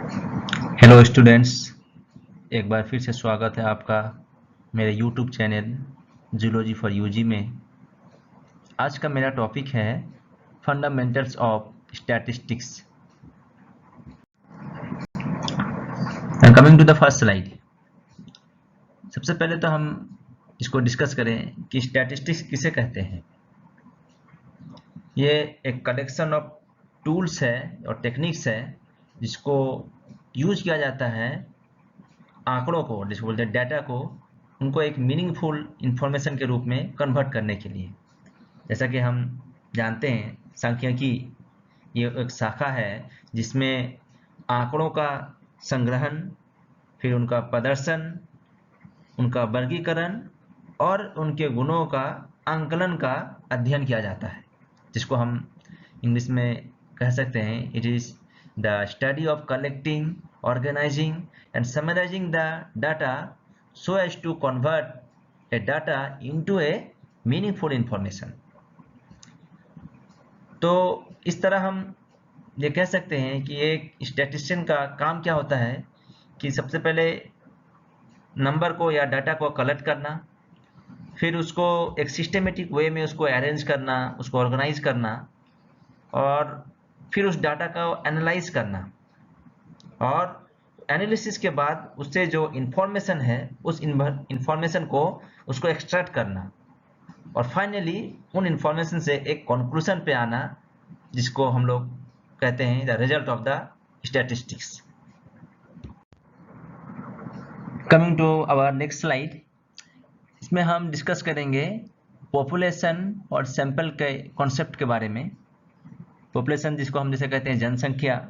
Hello students, एक बार फिर से स्वागत है आपका मेरे YouTube channel zoology for UG में। आज का मेरा टॉपिक है fundamentals of statistics. Coming to the first slide, सबसे पहले तो हम इसको डिस्कस करें कि स्टैटिस्टिक्स किसे कहते हैं। ये एक कलेक्शन ऑफ टूल्स है और टेक्निक्स है जिसको यूज किया जाता है आंकड़ों को, जिसको बोलते हैं डाटा को, उनको एक मीनिंगफुल इंफॉर्मेशन के रूप में कन्वर्ट करने के लिए। जैसा कि हम जानते हैं, सांख्यिकी ये एक शाखा है जिसमें आंकड़ों का संग्रहण, फिर उनका प्रदर्शन, उनका वर्गीकरण और उनके गुणों का आंकलन का अध्ययन किया जाता है, जिसको हम इंग्लिश में कह सकते हैं it is the study of collecting, organising and summarising the data so as to convert a data into a meaningful information. तो इस तरह हम ये कह सकते हैं कि एक स्टैटिस्टिशियन का काम क्या होता है कि सबसे पहले नंबर को या डाटा को कलेक्ट करना, फिर उसको एक सिस्टमेटिक वे में उसको अरेंज करना, उसको ऑर्गेनाइज करना, और फिर उस डाटा को एनालाइज करना, और एनालिसिस के बाद उससे जो इंफॉर्मेशन है उस इंफॉर्मेशन को उसको एक्सट्रैक्ट करना, और फाइनली उन इंफॉर्मेशन से एक कंक्लूजन पे आना, जिसको हम लोग कहते हैं the result of the statistics. Coming to our next slide, इसमें हम डिस्कस करेंगे पॉपुलेशन और सैंपल के कॉन्सेप्ट के बारे में। पॉपुलेशन जिसको हम जैसे कहते हैं जनसंख्या,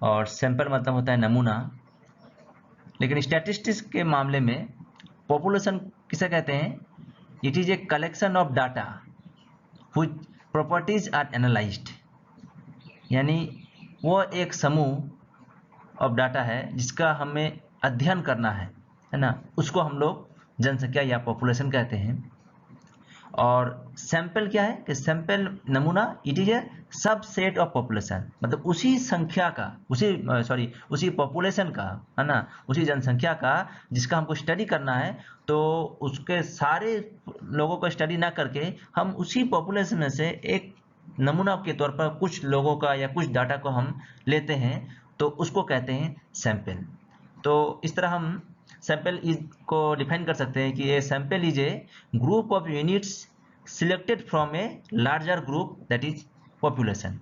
और सैंपल मतलब होता है नमूना। लेकिन स्टैटिस्टिक्स के मामले में पॉपुलेशन किसे कहते हैं? It is a collection of data which properties are analysed, यानी वो एक समूह ऑफ डाटा है जिसका हमें अध्ययन करना है ना, उसको हम लोग जनसंख्या या पॉपुलेशन कहते हैं। और सैंपल क्या है कि सैंपल नमूना it is A subset of population, मतलब उसी संख्या का, उसी पॉपुलेशन का, है ना, उसी जनसंख्या का जिसका हमको स्टडी करना है। तो उसके सारे लोगों को स्टडी ना करके हम उसी पॉपुलेशन में से एक नमूना के तौर पर कुछ लोगों का या कुछ डाटा को हम लेते हैं, तो उसको कहते हैं सैंपल। तो इस तरह हम सैंपल को डिफाइन कर सकते हैं कि a sample is a group of units selected from a larger group that is population.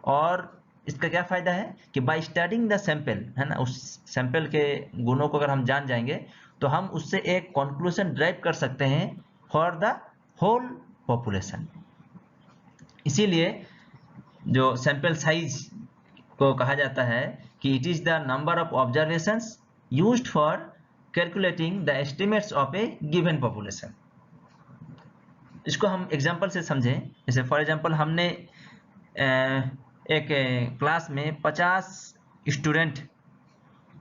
और इसका क्या फायदा है कि बाय स्टडिंग द सैंपल, है ना, उस सैंपल के गुणों को अगर हम जान जाएंगे तो हम उससे एक कंक्लूजन ड्राइव कर सकते हैं फॉर द होल पॉपुलेशन। इसीलिए जो सैंपल साइज को कहा जाता है कि it is the number of observations used for calculating the estimates of A given population. इसको हम एग्जांपल से समझें। जैसे फॉर एग्जांपल हमने एक क्लास में 50 स्टूडेंट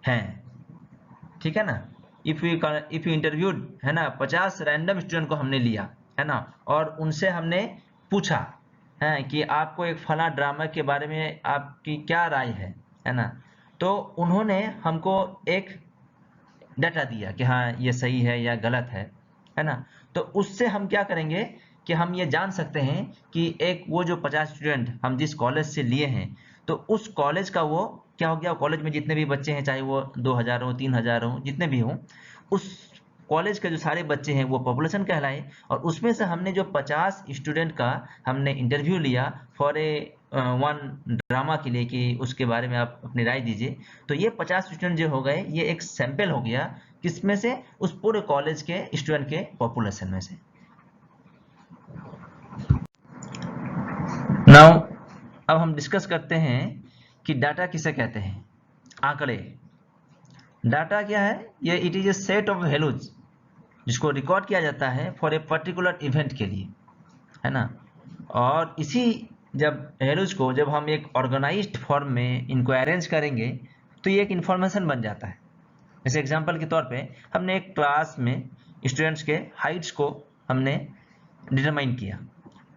हैं, ठीक है ना। इफ यू इंटरव्यूड, है ना, 50 रैंडम स्टूडेंट को हमने लिया, है ना, और उनसे हमने पूछा है कि आपको एक फला ड्रामा के बारे में आपकी क्या राय है ना। तो उन्होंने हमको एक डाटा दिया कि हाँ ये सही है या गलत है ना। तो उससे हम क्या करेंगे कि हम ये जान सकते हैं कि एक वो जो 50 स्टूडेंट हम जिस कॉलेज से लिए हैं, तो उस कॉलेज का वो क्या हो गया, कॉलेज में जितने भी बच्चे हैं, चाहे वो 2000 हो, 3000 हो, जितने भी हों, उस कॉलेज के जो सारे बच्चे हैं वो पॉपुलेशन कहलाए। और उसमें से हमने जो 50 स्टूडेंट का हमने इंटरव्यू लिया फॉर ए वन ड्रामा के लिए कि उसके बारे में आप अपनी राय दीजिए, तो ये 50 स्टूडेंट जो हो गए ये एक सैंपल हो गया, किसमें से? उस पूरे कॉलेज के स्टूडेंट के पॉपुलेशन में से। नाउ अब हम डिस्कस करते हैं कि डाटा किसे कहते हैं। आंकड़े, डाटा क्या है? ये it is A set of values जिसको रिकॉर्ड किया जाता है फॉर ए पर्टिकुलर इवेंट के लिए, है ना। और इसी जब वैल्यूज को जब हम एक ऑर्गेनाइज्ड फॉर्म में इनको अरेंज करेंगे तो ये एक इंफॉर्मेशन बन जाता है। जैसे एग्जांपल के तौर पे हमने एक क्लास में स्टूडेंट्स के हाइट्स को हमने डिटरमाइन किया,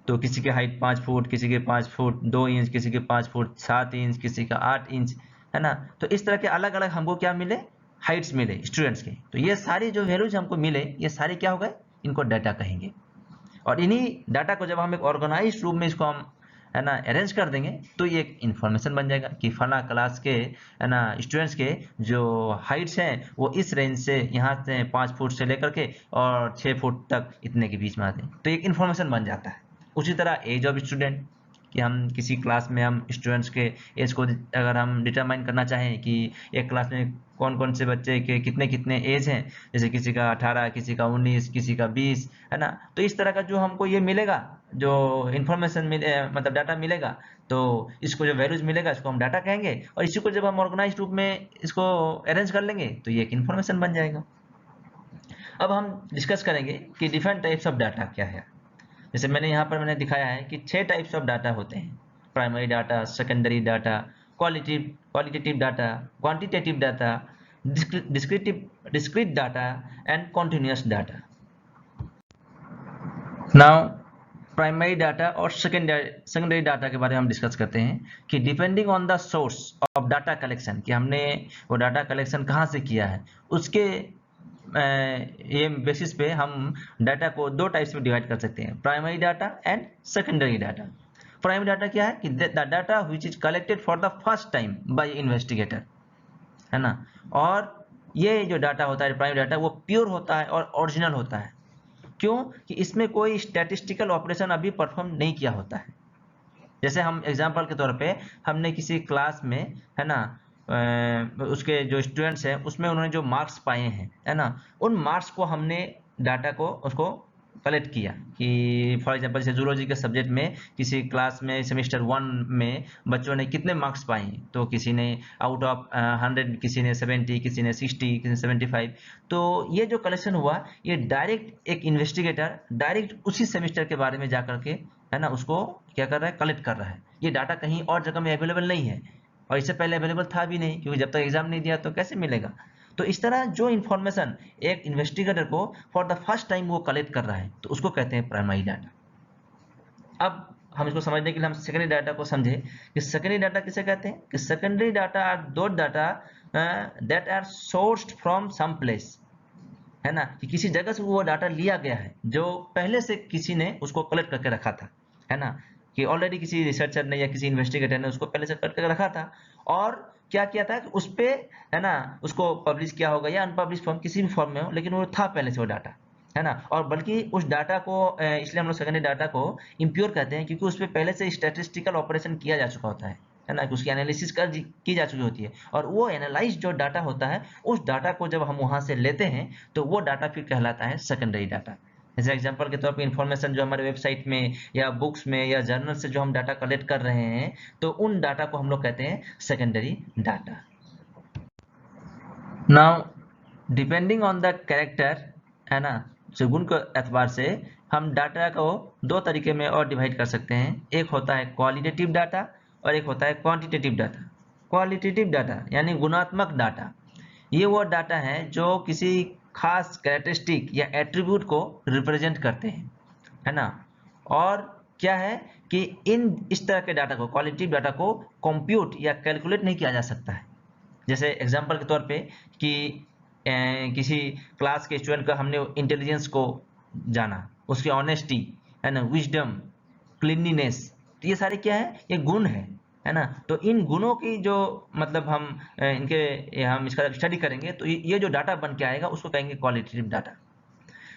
तो किसी के हाइट 5 फुट, किसी के 5 फुट 2 इंच, किसी के 5 फुट 7 इंच, किसी का 8 इंच, है ना। तो इस तरह के अलग अलग हमको क्या मिले, हाइट्स मिले स्टूडेंट्स के। तो ये सारी जो वैल्यूज हमको मिले, ये सारे क्या हो गए, इनको डाटा कहेंगे। और इन्हीं डाटा को जब हम एक ऑर्गेनाइज रूप में इसको हम, है ना, अरेंज कर देंगे, तो ये एक इन्फॉर्मेशन बन जाएगा कि फला क्लास के, है ना, स्टूडेंट्स के जो हाइट्स हैं वो इस रेंज से, यहाँ से 5 फुट से लेकर के और 6 फुट तक इतने के बीच में आते हैं। तो एक इन्फॉर्मेशन बन जाता है। उसी तरह एज ऑफ स्टूडेंट, कि हम किसी क्लास में हम स्टूडेंट्स के एज को अगर हम डिटरमाइन करना चाहें कि एक क्लास में कौन कौन से बच्चे के कितने कितने एज हैं, जैसे किसी का 18, किसी का 19, किसी का 20, है ना। तो इस तरह का जो हमको ये मिलेगा, जो इन्फॉर्मेशन मिले, मतलब डाटा मिलेगा, तो इसको जो वैल्यूज मिलेगा इसको हम डाटा कहेंगे। और इसी को जब हम ऑर्गेनाइज रूप में इसको अरेंज कर लेंगे तो ये एक इन्फॉर्मेशन बन जाएगा। अब हम डिस्कस करेंगे कि डिफरेंट टाइप्स ऑफ डाटा क्या है। जैसे मैंने यहाँ पर मैंने दिखाया है कि 6 टाइप्स ऑफ डाटा होते हैं: primary data, secondary data, qualitative data, quantitative data, discrete data and continuous data. Now primary data और सेकेंडरी डाटा के बारे में हम डिस्कस करते हैं कि depending on the source of data collection, कि हमने वो डाटा कलेक्शन कहाँ से किया है, उसके ये बेसिस पे हम डाटा को 2 टाइप्स में डिवाइड कर सकते हैं: primary data and secondary data. Primary data क्या है कि the data which is collected for the first time by investigator, है ना। और ये जो डाटा होता है प्राइमरी डाटा, वो प्योर होता है और ओरिजिनल होता है। क्यों? कि इसमें कोई स्टैटिस्टिकल ऑपरेशन अभी परफॉर्म नहीं किया होता है। जैसे हम एग्जांपल के तौर पे हमने किसी क्लास में, है ना, उसके जो स्टूडेंट्स हैं उसमें उन्होंने जो मार्क्स पाए हैं, है ना, उन मार्क्स को हमने डाटा को उसको कलेक्ट किया कि फॉर एग्जांपल जैसे जूलॉजी के सब्जेक्ट में किसी क्लास में सेमेस्टर 1 में बच्चों ने कितने मार्क्स पाए, तो किसी ने आउट ऑफ 100, किसी ने 70, किसी ने 60, किसी ने 75। तो ये जो कलेक्शन हुआ, ये डायरेक्ट एक इन्वेस्टिगेटर डायरेक्ट उसी सेमेस्टर के बारे में जा करके, है ना, उसको क्या कर रहा है, कलेक्ट कर रहा है। ये डाटा कहीं और जगह में अवेलेबल नहीं है, और इससे पहले अवेलेबल था भी नहीं, क्योंकि जब तक एग्जाम नहीं दिया तो कैसे मिलेगा। तो इस तरह जो इन्फॉर्मेशन एक इन्वेस्टिगेटर को फॉर द फर्स्ट टाइम वो कलेक्ट कर रहा है, तो उसको कहते हैं प्राइमरी डाटा। अब हम इसको समझने के लिए हम सेकेंडरी डाटा को समझे कि सेकेंडरी डाटा किसे कहते हैं। कि secondary data are the data that are sourced from some place, है ना, कि किसी जगह से वो डाटा लिया गया है जो पहले से किसी ने उसको कलेक्ट करके रखा था, है ना, कि ऑलरेडी किसी रिसर्चर ने या किसी इन्वेस्टिगेटर ने उसको पहले से कलेक्ट करके रखा था। और क्या किया था कि उस पे, है ना, उसको पब्लिश किया होगा या अनपब्लिश फॉर्म, किसी भी फॉर्म में हो, लेकिन वो था पहले से वो डाटा, है ना। और बल्कि उस डाटा को इसलिए हम लोग सेकेंडरी डाटा को इम्प्योर कहते हैं, क्योंकि उस पर पहले से स्टैटिस्टिकल ऑपरेशन किया जा चुका होता है ना, कि उसकी एनालिसिस की जा चुकी होती है। और वो एनालाइज जो डाटा होता है, उस डाटा को जब हम वहां से लेते हैं तो वो डाटा फिर कहलाता है सेकेंडरी डाटा। जैसे एग्जांपल के तौर पे इंफॉर्मेशन जो हमारे वेबसाइट में या बुक्स में या जर्नल से जो हम डाटा कलेक्ट कर रहे हैं, तो उन डाटा को हम लोग कहते हैं secondary data. Now depending on the character, है ना, जो गुण के एतबार से हम डाटा को 2 तरीके में और डिवाइड कर सकते हैं। एक होता है क्वालिटेटिव डाटा और एक होता है क्वांटिटेटिव डाटा। क्वालिटेटिव डाटा यानी गुणात्मक डाटा, ये वो डाटा है जो किसी खास कैरेक्टरिस्टिक या एट्रीब्यूट को रिप्रेजेंट करते हैं, है ना। और क्या है कि इस तरह के डाटा को, क्वालिटेटिव डाटा को कंप्यूट या कैलकुलेट नहीं किया जा सकता है। जैसे एग्जांपल के तौर पे कि किसी क्लास के स्टूडेंट का हमने इंटेलिजेंस को जाना, उसकी ऑनेस्टी, है ना, विजडम, क्लीनलीनेस, तो ये सारे क्या है, ये गुण है ना। तो इन गुणों की जो मतलब हम हम इसका स्टडी करेंगे तो ये जो डाटा बन के आएगा उसको कहेंगे क्वालिटेटिव डाटा।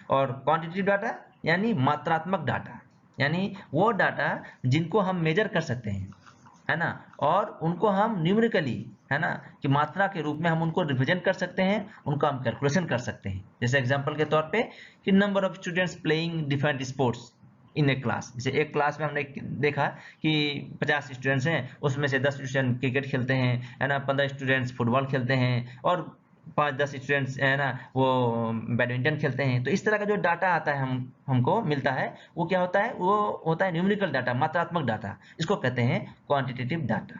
और क्वांटिटेटिव डाटा यानी मात्रात्मक डाटा, यानी वो डाटा जिनको हम मेजर कर सकते हैं, है ना, और उनको हम न्यूमेरिकली, है ना, कि मात्रा के रूप में हम उनको रिप्रेजेंट कर सकते हैं, उनका हम कैलकुलेशन कर सकते हैं। जैसे एग्जांपल के तौर पे कि number of students playing different sports in A class. जैसे एक क्लास में हमने देखा कि 50 स्टूडेंट्स हैं, उसमें से 10 स्टूडेंट क्रिकेट खेलते हैं, है ना, 15 स्टूडेंट्स फुटबॉल खेलते हैं, और 5-10 स्टूडेंट्स, है ना, वो बैडमिंटन खेलते हैं। तो इस तरह का जो डाटा आता है हमको मिलता है, वो क्या होता है, वो होता है न्यूमेरिकल डाटा, मात्रात्मक डाटा। इसको कहते हैं quantitative data.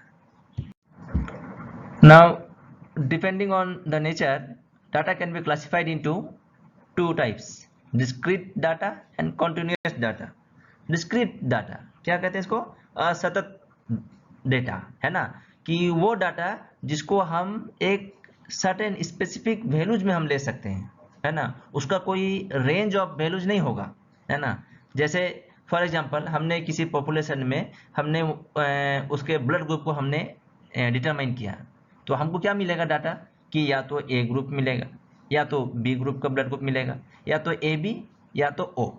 Now depending on the nature, data can be classified into 2 types: discrete data and continuous data. Discrete data क्या कहते हैं इसको, असतत डेटा, है ना, कि वो डाटा जिसको हम एक सर्टेन स्पेसिफिक वैल्यूज में हम ले सकते हैं, है ना, उसका कोई रेंज ऑफ वैल्यूज नहीं होगा, है ना। जैसे फॉर एग्जांपल हमने किसी पॉपुलेशन में हमने उसके ब्लड ग्रुप को हमने डिटरमाइन किया, तो हमको क्या मिलेगा डाटा कि या तो ए ग्रुप मिलेगा, या तो बी ग्रुप का ब्लड ग्रुप मिलेगा, या तो ए बी, या तो ओ।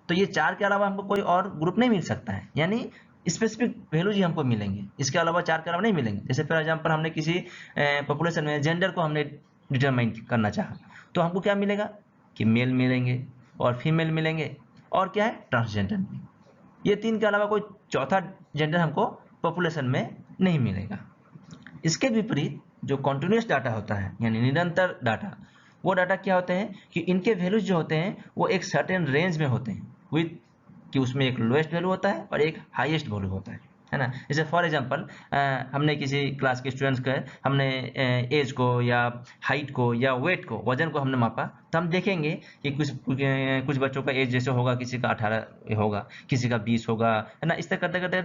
तो ये चार के अलावा हमको कोई और ग्रुप नहीं मिल सकता है, यानी स्पेसिफिक वैल्यूज ही हमको मिलेंगे, इसके अलावा चार के अलावा नहीं मिलेंगे। जैसे फॉर एग्जांपल हमने किसी पॉपुलेशन में जेंडर को हमने डिटरमाइन करना चाहा, तो हमको क्या मिलेगा कि मेल मिलेंगे और फीमेल मिलेंगे और क्या है ट्रांसजेंडर में। ये तीन के अलावा कोई चौथा जेंडर हमको पॉपुलेशन में नहीं मिलेगा। इसके विपरीत जो कॉन्टिन्यूस डाटा होता है यानी निरंतर डाटा, वो डाटा क्या होते हैं कि इनके वैल्यूज जो होते हैं वो एक सर्टेन रेंज में होते हैं, विथ कि उसमें एक लोएस्ट वैल्यू होता है और एक हाईएस्ट वैल्यू होता है ना। जैसे फॉर एग्जांपल हमने किसी क्लास के स्टूडेंट्स का हमने एज को या हाइट को या वेट को, वजन को हमने मापा, तो हम देखेंगे कि कुछ बच्चों का एज जैसे होगा, किसी का 18 होगा, किसी का 20 होगा, है ना। इस तरह करते करते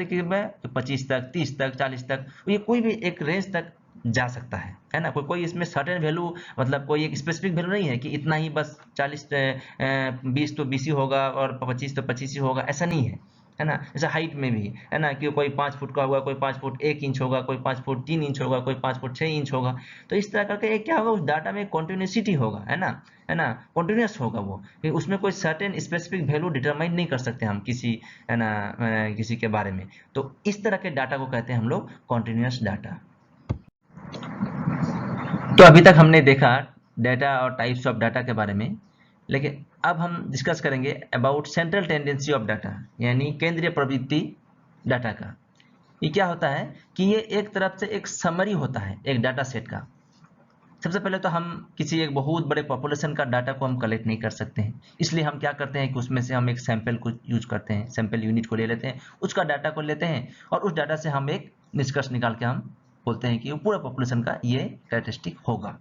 25 तक, 30 तक, 40 तक, ये कोई भी एक रेंज तक जा सकता है ना। कोई इसमें सर्टेन वैल्यू, मतलब कोई एक स्पेसिफिक वैल्यू नहीं है कि इतना ही बस 40 20 तो 20 ही होगा और 25 तो 25 ही होगा, ऐसा नहीं है ना। जैसे हाइट में भी है ना कि कोई 5 फुट का होगा, कोई 5 फुट 1 इंच होगा, कोई 5 फुट 3 इंच होगा, कोई 5 फुट 6 इंच होगा। तो इस तरह करके क्या होगा, उस डाटा में कॉन्टिन्यूसिटी होगा, है ना, कॉन्टिन्यूस होगा वो, उसमें कोई सर्टेन स्पेसिफिक वैल्यू डिटरमाइन नहीं कर सकते हम किसी, है ना, किसी के बारे में। तो इस तरह के डाटा को कहते हैं हम लोग कॉन्टिन्यूस डाटा। तो अभी तक हमने देखा डाटा और टाइप्स ऑफ डाटा के बारे में, लेकिन अब हम डिस्कस करेंगे about central tendency of data, यानी केंद्रीय प्रवृत्ति डाटा का। ये क्या होता है कि ये एक तरफ से एक समरी होता है एक डाटा सेट का। सबसे पहले तो हम किसी एक बहुत बड़े पॉपुलेशन का डाटा को हम कलेक्ट नहीं कर सकते हैं, इसलिए हम क्या करते हैं कि उसमें से हम एक सैंपल को यूज करते हैं, सैंपल यूनिट को ले लेते हैं, उसका डाटा को लेते हैं और उस डाटा से हम एक निष्कर्ष निकाल के हम बोलते हैं कि पूरा पॉपुलेशन का ये कैरेक्टरिस्टिक होगा।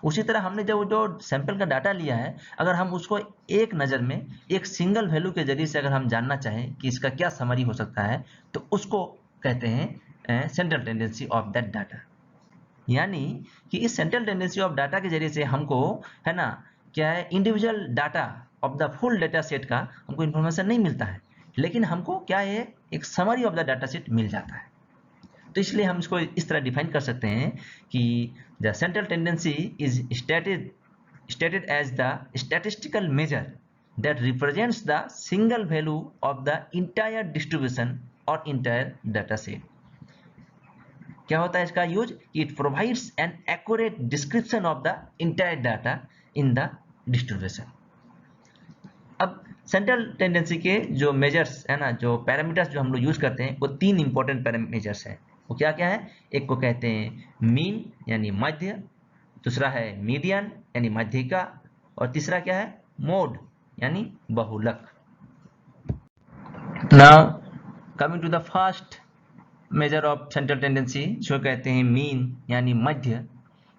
उसी तरह हमने जब जो सैंपल का डाटा लिया है, अगर हम उसको एक नज़र में एक सिंगल वैल्यू के जरिए से अगर हम जानना चाहें कि इसका क्या समरी हो सकता है, तो उसको कहते हैं central tendency of that data. यानी कि इस सेंट्रल टेंडेंसी ऑफ डाटा के जरिए से हमको, है ना, क्या है, individual data of the full data set का हमको इन्फॉर्मेशन नहीं मिलता है, लेकिन हमको क्या है, एक summary of the data set मिल जाता है। तो इसलिए हम इसको इस तरह डिफाइन कर सकते हैं कि the central tendency is stated as the statistical measure that represents the single value of the entire distribution or entire data set। क्या होता है इसका use? It provides an accurate description of the entire data in the distribution. अब central tendency के जो measures है ना, जो पैरामीटर्स जो हम लोग यूज करते हैं, वो तीन इंपॉर्टेंट पैरामीटर्स हैं। वो क्या क्या है? एक को कहते हैं मीन यानी मध्य, दूसरा है मीडियन यानी माध्यिका, और तीसरा क्या है? मोड यानी बहुलक। Now coming to the first measure of central tendency, जो कहते हैं मीन यानी मध्य,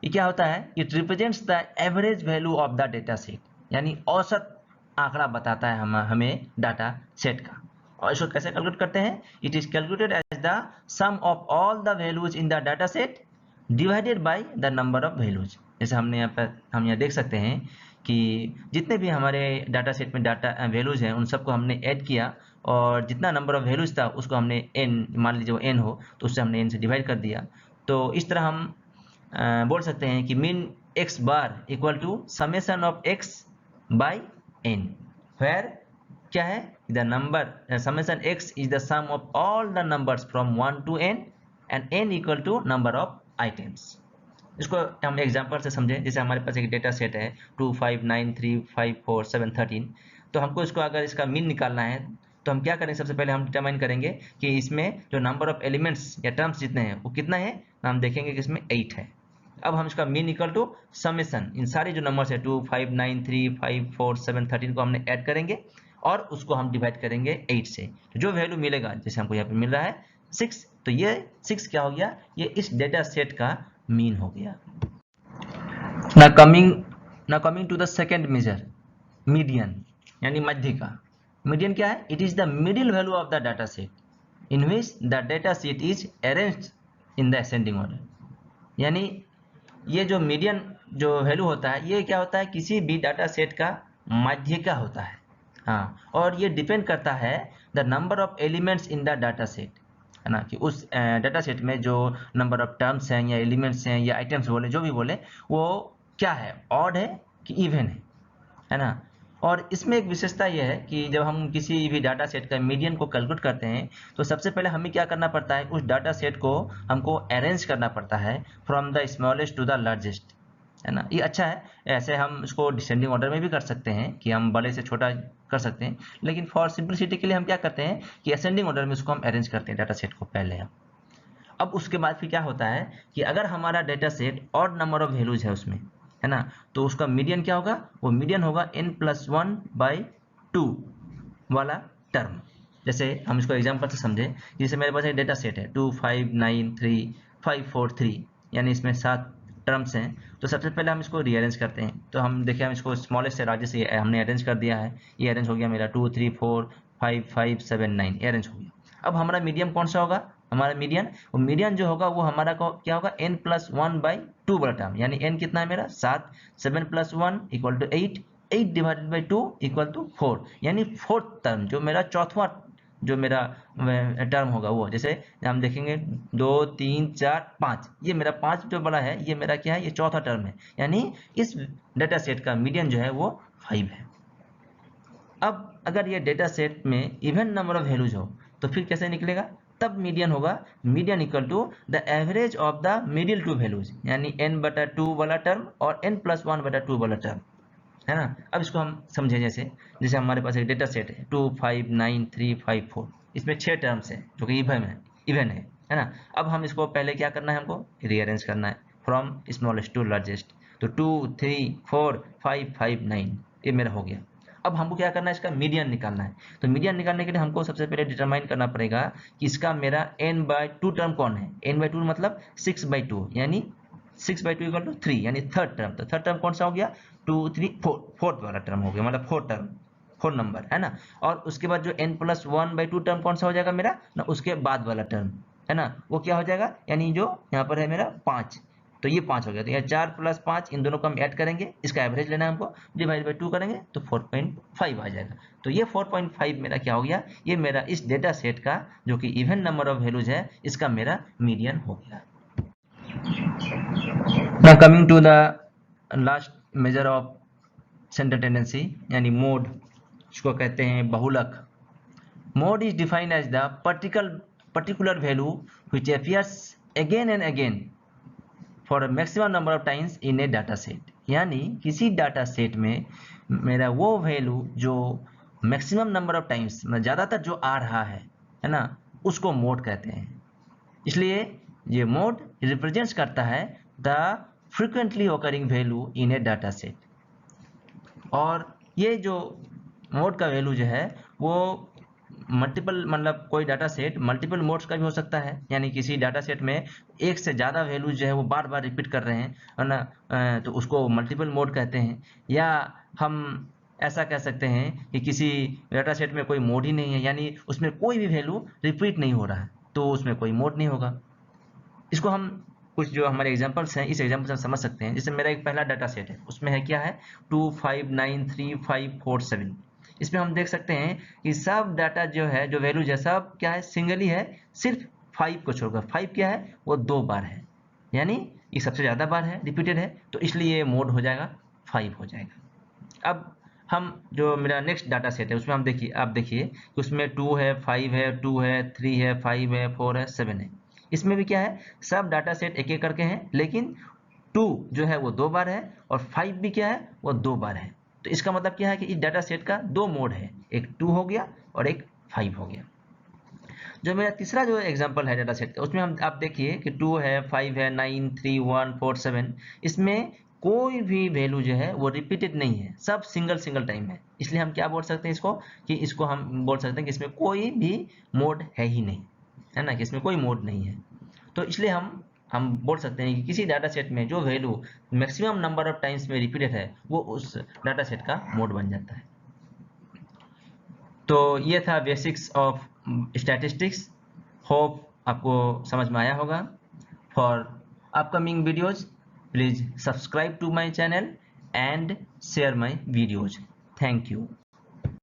ये क्या होता है? It represents the average value of the data set, यानी औसत आंकड़ा बताता है हमें डाटा सेट का। और इसको कैसे कैलकुलेट करते हैं? It is calculated as the sum of all the values in the data set divided by the number of values. जैसे हमने हम यहाँ देख सकते हैं कि जितने भी हमारे डाटा सेट में डाटा वैल्यूज हैं, उन सबको हमने ऐड किया और जितना नंबर ऑफ वैल्यूज था उसको हमने n, मान लीजिए वो n हो, तो उससे हमने n से डिवाइड कर दिया। तो इस तरह हम बोल सकते हैं कि mean x bar equal to summation of x by n, where क्या है? The number summation x is the sum of all the numbers from 1 to n and n equal to number of items. इसको हम example से समझें। जैसे हमारे पास एक data set है 2 5 9 3 5 4 7 13, तो हमको इसको अगर इसका मीन निकालना है तो हम क्या करेंगे? सबसे पहले हम डिटरमाइन करेंगे कि इसमें जो नंबर ऑफ एलिमेंट्स या टर्म्स जितने हैं वो कितना है। हम देखेंगे कि इसमें 8 है। अब हम इसका मीन इक्वल टू समेशन इन सारे जो नंबर्स है 2 5 9 3 5 4 7 13 को हमने ऐड करेंगे और उसको हम डिवाइड करेंगे 8 से। तो जो वैल्यू मिलेगा, जैसे हमको यहाँ पे मिल रहा है 6, तो ये 6 क्या हो गया? ये इस डेटा सेट का मीन हो गया। now coming to the second measure, median यानी माध्यिका। मीडियन क्या है? It is the middle value of the data set in which the data set is arranged in the ascending order. यानी ये जो मीडियन जो वैल्यू होता है, ये क्या होता है, किसी भी डाटा सेट का माध्यिका होता है। हाँ, और ये डिपेंड करता है the number of elements in the data set, है ना, कि उस डाटा सेट में जो नंबर ऑफ टर्म्स हैं या एलिमेंट्स हैं या आइटम्स बोले, जो भी बोले, वो क्या है, ऑड है कि इवन है ना। और इसमें एक विशेषता यह है कि जब हम किसी भी डाटा सेट का मीडियन को कैलकुलेट करते हैं, तो सबसे पहले हमें क्या करना पड़ता है, उस डाटा सेट को हमको अरेंज करना पड़ता है from the smallest to the largest, है ना। ये अच्छा है, ऐसे हम इसको डिसेंडिंग ऑर्डर में भी कर सकते हैं कि हम बड़े से छोटा कर सकते हैं, लेकिन फॉर सिंपलिसिटी के लिए हम क्या करते हैं कि असेंडिंग ऑर्डर में उसको हम अरेंज करते हैं डाटा सेट को पहले हम। अब उसके बाद फिर क्या होता है कि अगर हमारा data set odd number of values है उसमें, है ना, तो उसका मीडियन क्या होगा, वो मीडियन होगा n+1/2 वाला टर्म। जैसे हम इसको एग्जांपल से समझे, जैसे मेरे पास एक डेटा सेट है 2593543, यानी इसमें 7 टर्म्स हैं। तो सबसे पहले हम इसको रीअरेंज करते हैं। तो हम देखिए, हम इसको स्मॉलेस्ट से लार्जेस्ट से हमने अरेंज कर दिया है। ये अरेंज हो गया मेरा 2 3 4 5 5 7 9, ये अरेंज हो गया। अब हमारा मीडियम कौन सा होगा, हमारा मीडियन, वो मीडियन जो होगा वो हमारा क्या होगा, n+1/2 वाला टर्म। यानी n कितना है मेरा 7, 7 + 1 = 8, 8 डिवाइडेड बाई 2 = 4, यानी फोर्थ टर्म जो मेरा चौथा जो मेरा टर्म होगा वो। जैसे हम देखेंगे 2 3 4 5, ये मेरा 5 जो बड़ा है, ये मेरा क्या है, ये चौथा टर्म है। यानी इस डेटा सेट का मीडियन जो है वो 5 है। अब अगर ये डेटा सेट में इवन नंबर ऑफ वैल्यूज हो तो फिर कैसे निकलेगा, तब मीडियन होगा, median equal to the average of the middle two values, यानी n/2 वाला टर्म और n+1/2 वाला टर्म, है ना। अब इसको हम समझे, जैसे जैसे हमारे पास एक डेटा सेट है 2593554, इसमें 6 टर्म्स हैं जो कि इवन है ना। अब हम इसको पहले क्या करना है, हमको रीअरेंज करना है फ्रॉम स्मॉलेस्ट टू लार्जेस्ट। तो 2 3 4 5 5 9, ये मेरा हो गया। अब हमको क्या करना है, इसका मीडियन निकालना है। तो मीडियन निकालने के लिए हमको सबसे पहले डिटरमाइन करना पड़ेगा कि इसका मेरा n/2 टर्म कौन है। n/2 मतलब 6/2, यानी 6/2 = 3, यानी थर्ड टर्म। तो थर्ड टर्म कौन सा हो गया, 2 3 4, फोर्थ वाला टर्म हो गया, मतलब फोर्थ टर्म, 4 नंबर, है ना। और उसके बाद जो n+1/2 टर्म कौन सा हो जाएगा मेरा ना, उसके बाद वाला टर्म, है ना, वो क्या हो जाएगा, यानी जो यहाँ पर है मेरा 5। तो ये 5 हो गया। तो यहाँ 4 + 5, इन दोनों को हम ऐड करेंगे, इसका एवरेज लेना है हमको, डिवाइड बाई 2 करेंगे तो 4.5 आ जाएगा। तो ये 4.5 मेरा क्या हो गया, ये मेरा इस डेटा सेट का जो कि इवन नंबर ऑफ वैल्यूज है, इसका मेरा मीडियन हो गया। Now coming to the last measure of central tendency, यानी मोड, इसको कहते हैं बहुलक। Mode is defined as the particular value which appears again and again for a maximum number of times in a data set। यानी किसी data set में मेरा वो वैल्यू जो मैक्सिमम नंबर ऑफ टाइम्स, ज़्यादातर जो आ रहा है ना, उसको मोड कहते हैं। इसलिए ये मोड रिप्रेजेंट्स करता है the frequently occurring value in A data set. और ये जो मोड का वैल्यू जो है वो मल्टीपल, मतलब कोई डाटा सेट मल्टीपल मोड्स का भी हो सकता है, यानी किसी डाटा सेट में एक से ज़्यादा वैल्यूज जो है वो बार बार रिपीट कर रहे हैं, है ना, तो उसको मल्टीपल मोड कहते हैं। या हम ऐसा कह सकते हैं कि किसी डाटा सेट में कोई मोड ही नहीं है, यानी उसमें कोई भी वैल्यू रिपीट नहीं हो रहा है, तो उसमें कोई मोड नहीं होगा। इसको हम कुछ जो हमारे एग्जांपल्स हैं, इस एग्जांपल से हम समझ सकते हैं। जैसे मेरा एक पहला डाटा सेट है, उसमें है क्या है 2593547। इसमें हम देख सकते हैं कि सब डाटा जो है, जो वैल्यूज है, सब क्या है, सिंगल ही है, सिर्फ 5 को छोड़कर। 5 क्या है, वो 2 बार है, यानी ये सबसे ज़्यादा बार है, रिपीटेड है, तो इसलिए ये मोड हो जाएगा 5 हो जाएगा। अब हम जो मेरा नेक्स्ट डाटा सेट है उसमें हम देखिए, आप देखिए कि उसमें 2 है, 5 है, 2 है, 3 है, 5 है, 4 है, 7 है। इसमें भी क्या है, सब डाटा सेट एक एक करके हैं, लेकिन 2 जो है वो 2 बार है और 5 भी क्या है, वो 2 बार है। तो इसका मतलब क्या है कि इस डाटा सेट का 2 मोड है, एक 2 हो गया और एक 5 हो गया। जो मेरा तीसरा जो एग्जांपल है डाटा सेट का, उसमें हम आप देखिए कि 2 है, 5 है, 9 3 1 4 7। इसमें कोई भी वैल्यू जो है वो रिपीटेड नहीं है, सब सिंगल टाइम है। इसलिए हम क्या बोल सकते हैं इसको, कि इसको हम बोल सकते हैं कि इसमें कोई भी मोड है ही नहीं, है ना, कि इसमें कोई मोड नहीं है। तो इसलिए हम बोल सकते हैं कि किसी डाटा सेट में जो value maximum number of times में रिपीटेड है, वो उस डाटा सेट का मोड बन जाता है। तो ये था बेसिक्स ऑफ स्टैटिस्टिक्स। होप आपको समझ में आया होगा। For upcoming videos, please subscribe to my channel and share my videos. Thank you.